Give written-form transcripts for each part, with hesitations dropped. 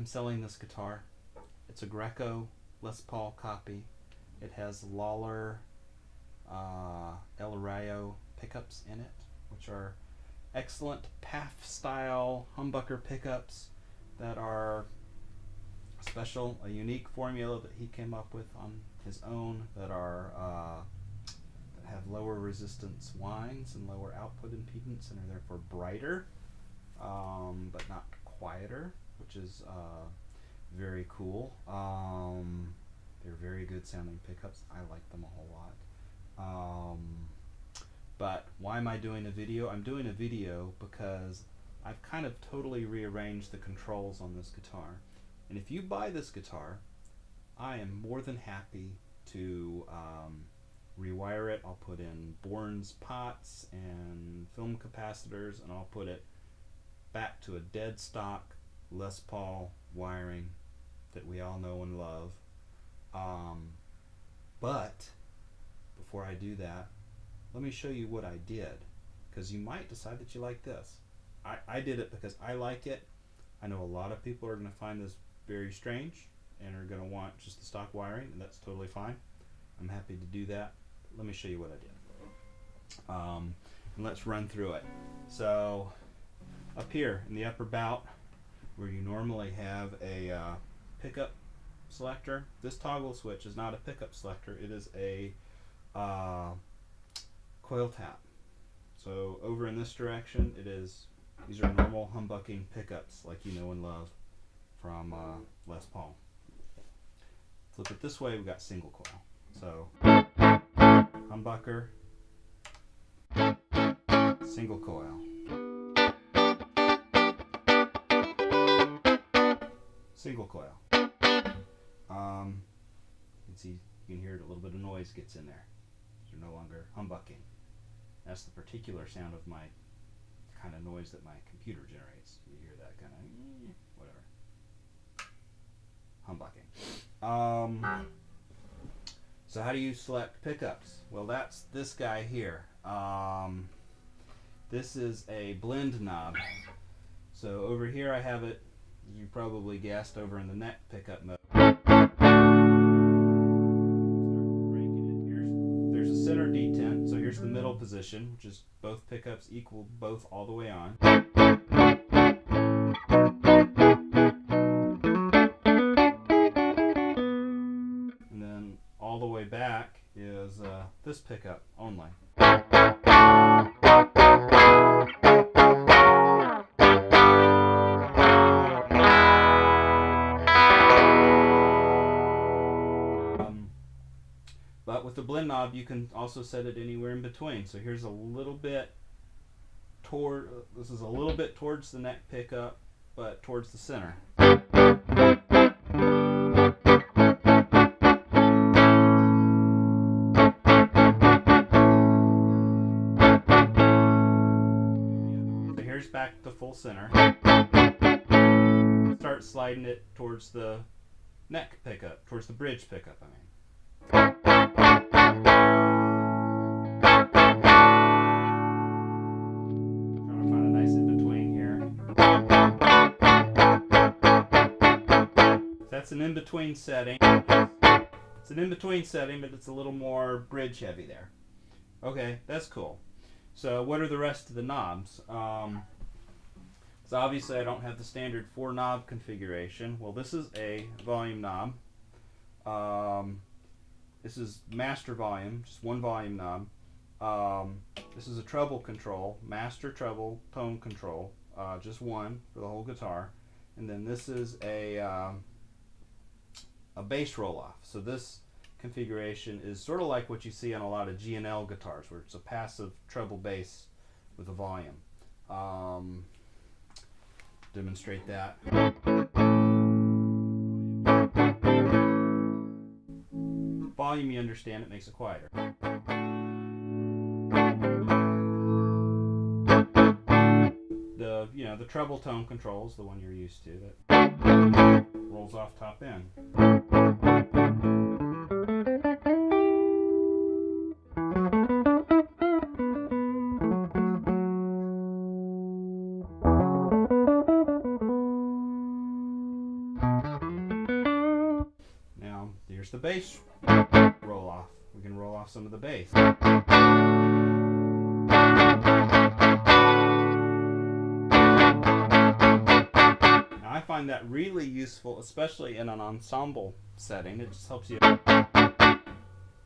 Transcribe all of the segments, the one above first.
I'm selling this guitar. It's a Greco Les Paul copy. It has Lollar Rayo pickups in it, which are excellent PAF style humbucker pickups that are special, a unique formula that he came up with on his own, that are that have lower resistance whines and lower output impedance and are therefore brighter, but not quieter, which is very cool. They're very good sounding pickups. I like them a whole lot. But why am I doing a video? I'm doing a video because I've kind of totally rearranged the controls on this guitar. And if you buy this guitar, I am more than happy to rewire it. I'll put in Bourne's pots and film capacitors, and I'll put it back to a dead stock Les Paul wiring that we all know and love. But before I do that, let me show you what I did, because you might decide that you like this. I did it because I like it. I know a lot of people are going to find this very strange and are going to want just the stock wiring, and that's totally fine. I'm happy to do that. Let me show you what I did. And let's run through it. So up here in the upper bout, where you normally have a pickup selector, this toggle switch is not a pickup selector. It is a coil tap. So over in this direction, these are normal humbucking pickups like you know and love from Les Paul. Flip it this way, we've got single coil. So humbucker, single coil, single coil. You can see, you can hear a little bit of noise gets in there. You're no longer humbucking. That's the particular sound of my kind of noise that my computer generates. You hear that kind of whatever. Humbucking. So how do you select pickups? Well, that's this guy here. This is a blend knob. So over here I have it, you probably guessed, over in the neck pickup mode. There's a center detent, so here's the middle position, which is both pickups equal both all the way on. And then all the way back is this pickup only. But with the blend knob, you can also set it anywhere in between. So here's a little bit this is a little bit towards the neck pickup, but towards the center. So here's back to full center. Start sliding it towards the neck pickup, towards the bridge pickup, I mean. That's an in-between setting. It's an in-between setting, but it's a little more bridge heavy there. Okay, that's cool. So what are the rest of the knobs? So obviously I don't have the standard 4-knob configuration. Well, this is a volume knob. This is master volume, just one volume knob. This is a treble control, master treble tone control, just one for the whole guitar. And then this is a bass roll-off. So this configuration is sort of like what you see on a lot of G&L guitars, where it's a passive treble bass with a volume. Demonstrate that. Volume, you understand, it makes it quieter. The treble tone control is the one you're used to, that rolls off top end. here's the bass roll off. We can roll off some of the bass. Now I find that really useful, especially in an ensemble setting. It just helps you,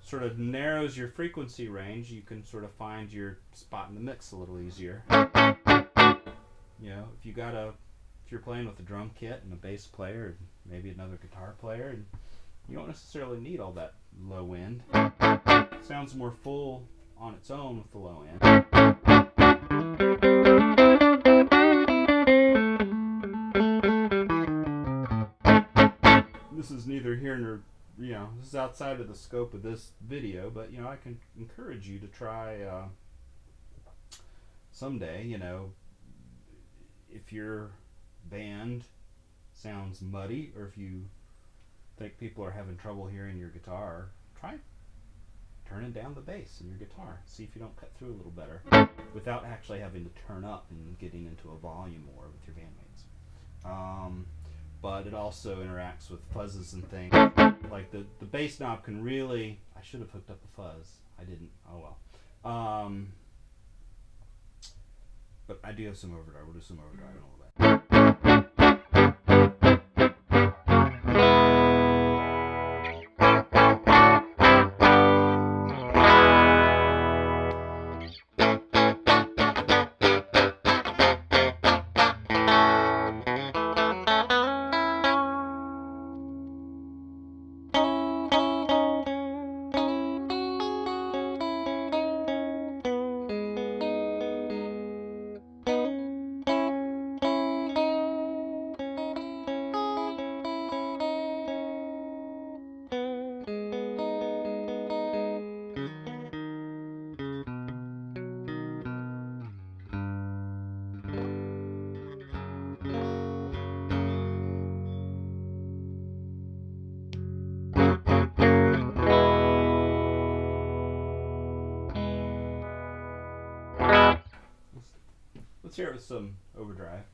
sort of narrows your frequency range. You can sort of find your spot in the mix a little easier. You know, if you're playing with a drum kit and a bass player and maybe another guitar player, and you don't necessarily need all that low end. It sounds more full on its own with the low end. This is neither here nor, this is outside of the scope of this video, but I can encourage you to try someday, if your band sounds muddy, or if you think people are having trouble hearing your guitar, try turning down the bass in your guitar. See if you don't cut through a little better without actually having to turn up and getting into a volume war with your bandmates. But it also interacts with fuzzes and things. Like the bass knob can really, I should have hooked up a fuzz. I didn't. Oh well. But I do have some overdrive. We'll do some overdrive in a little bit. Let's hear it with some overdrive.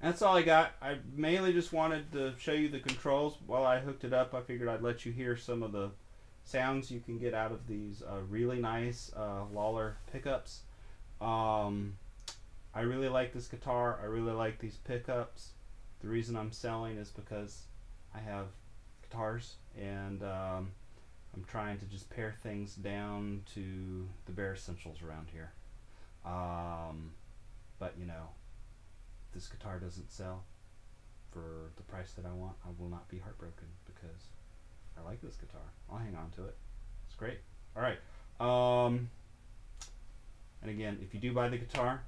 That's all I got. I mainly just wanted to show you the controls. While I hooked it up, I figured I'd let you hear some of the sounds you can get out of these really nice Lollar pickups. I really like this guitar. I really like these pickups. The reason I'm selling is because I have guitars, and I'm trying to just pare things down to the bare essentials around here. But you know, if this guitar doesn't sell for the price that I want, I will not be heartbroken because I like this guitar. I'll hang on to it. It's great. All right. And again, if you do buy the guitar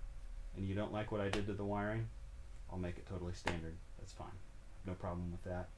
and you don't like what I did to the wiring, I'll make it totally standard. That's fine. No problem with that.